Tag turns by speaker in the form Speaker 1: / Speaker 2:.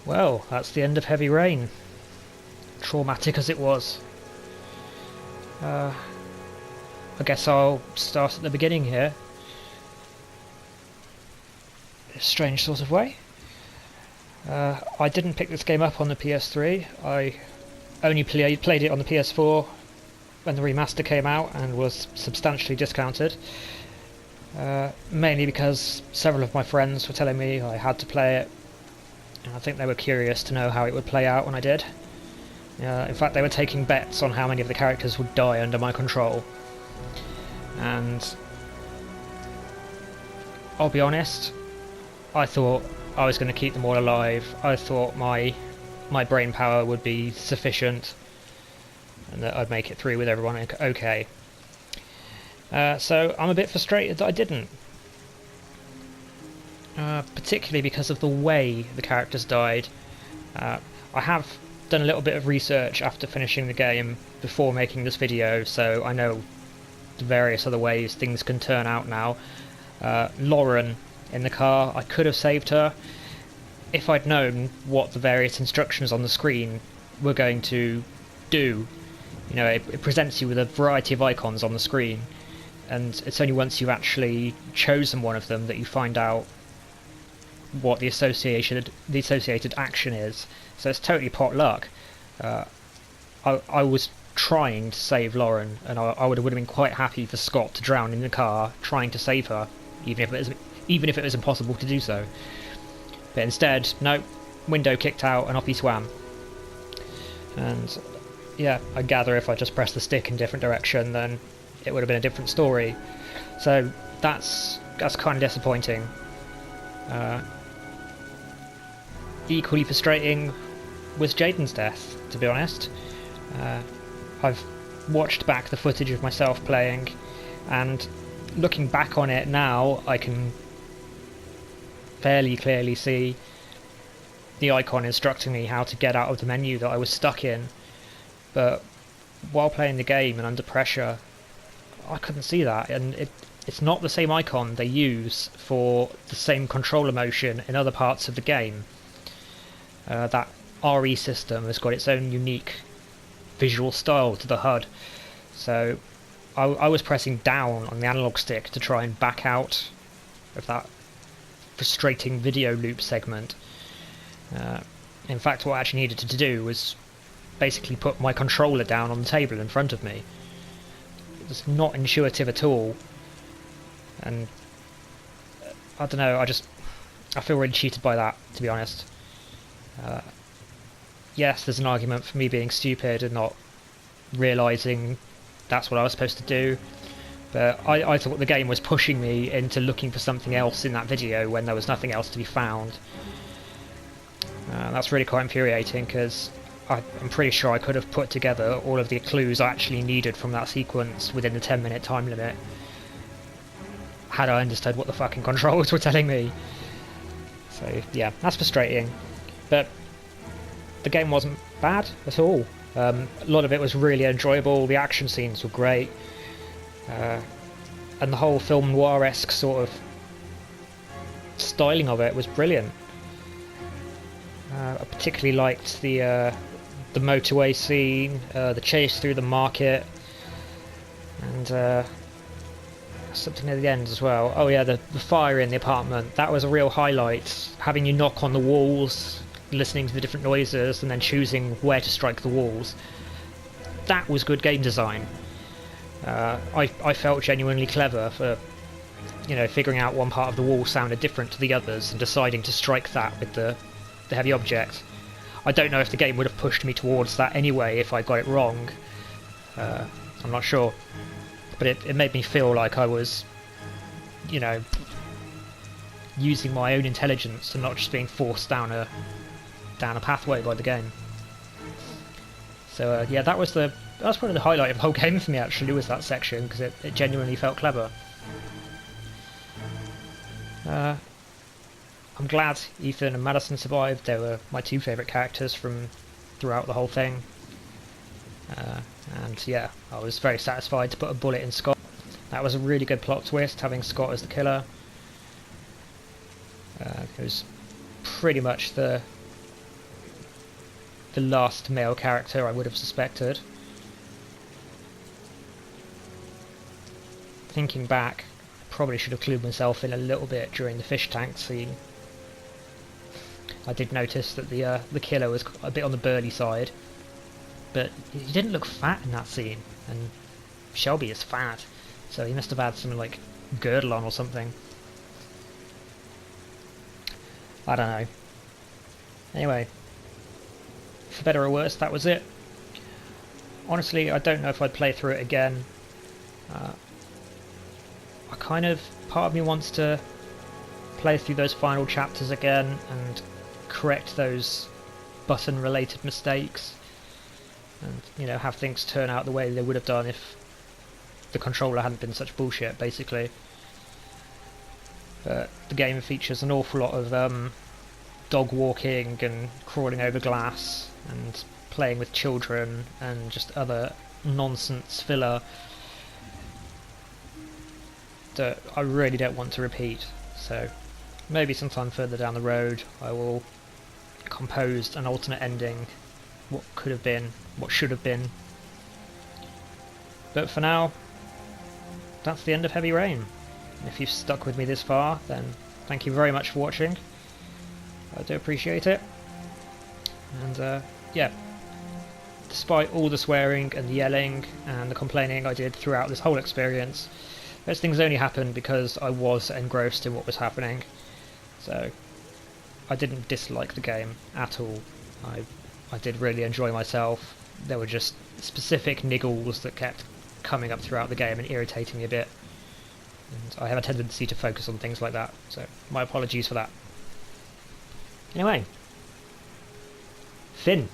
Speaker 1: Well, that's the end of Heavy Rain. Traumatic as it was. I guess I'll start at the beginning here. In a strange sort of way. I didn't pick this game up on the PS3. I only played it on the PS4 when the remaster came out and was substantially discounted. Mainly because several of my friends were telling me I had to play it, and I think they were curious to know how it would play out when I did. In fact, they were taking bets on how many of the characters would die under my control. And I'll be honest, I thought I was going to keep them all alive. I thought my brain power would be sufficient and that I'd make it through with everyone okay. So I'm a bit frustrated that I didn't. Particularly because of the way the characters died. I have done a little bit of research after finishing the game before making this video, so I know the various other ways things can turn out now. Lauren in the car, I could have saved her if I'd known what the various instructions on the screen were going to do. You know, it presents you with a variety of icons on the screen, and it's only once you've actually chosen one of them that you find out what the associated action is. So it's totally pot luck. I was trying to save Lauren, and I would have been quite happy for Scott to drown in the car trying to save her, even if it was impossible to do so. But instead, no, window kicked out and off he swam. And yeah, I gather if I just pressed the stick in a different direction, then it would have been a different story. So that's kind of disappointing. Equally frustrating was Jaden's death, to be honest. I've watched back the footage of myself playing, and looking back on it now, I can fairly clearly see the icon instructing me how to get out of the menu that I was stuck in. But while playing the game and under pressure, I couldn't see that, and it's not the same icon they use for the same controller motion in other parts of the game. That RE system has got its own unique visual style to the HUD, so I was pressing down on the analog stick to try and back out of that frustrating video loop segment. In fact, what I actually needed to do was basically put my controller down on the table in front of me. It was not intuitive at all, and I don't know, I feel really cheated by that, to be honest. Yes, there's an argument for me being stupid and not realising that's what I was supposed to do, but I thought the game was pushing me into looking for something else in that video when there was nothing else to be found. That's really quite infuriating, because I'm pretty sure I could have put together all of the clues I actually needed from that sequence within the 10-minute time limit, had I understood what the fucking controls were telling me. So yeah, that's frustrating. But the game wasn't bad at all. A lot of it was really enjoyable, the action scenes were great, and the whole film noir-esque sort of styling of it was brilliant. I particularly liked the motorway scene, the chase through the market, and something near the end as well. Oh yeah, the fire in the apartment, that was a real highlight. Having you knock on the walls, listening to the different noises, and then choosing where to strike the walls. That was good game design. I felt genuinely clever for, figuring out one part of the wall sounded different to the others and deciding to strike that with the heavy object. I don't know if the game would have pushed me towards that anyway if I got it wrong. I'm not sure. But it made me feel like I was, using my own intelligence and not just being forced down a pathway by the game. So yeah, that's probably the highlight of the whole game for me, actually, was that section, because it genuinely felt clever. I'm glad Ethan and Madison survived. They were my two favourite characters from throughout the whole thing. And yeah, I was very satisfied to put a bullet in Scott. That was a really good plot twist, having Scott as the killer. It was pretty much the the last male character I would have suspected. Thinking back, probably should have clued myself in a little bit during the fish tank scene. I did notice that the killer was a bit on the burly side, but he didn't look fat in that scene, and Shelby is fat, so he must have had some like girdle on or something. I don't know. Anyway, for better or worse, that was it. Honestly, I don't know if I'd play through it again. Part of me wants to play through those final chapters again and correct those button-related mistakes, and, you know, have things turn out the way they would have done if the controller hadn't been such bullshit, basically. But the game features an awful lot of dog walking and crawling over glass and playing with children and just other nonsense filler that I really don't want to repeat. So maybe sometime further down the road I will compose an alternate ending, what could have been, what should have been. But for now, that's the end of Heavy Rain. If you've stuck with me this far, then thank you very much for watching. I do appreciate it. And yeah, despite all the swearing and the yelling and the complaining I did throughout this whole experience, those things only happened because I was engrossed in what was happening. So I didn't dislike the game at all. I did really enjoy myself. There were just specific niggles that kept coming up throughout the game and irritating me a bit. And I have a tendency to focus on things like that, so my apologies for that. Anyway, Finn.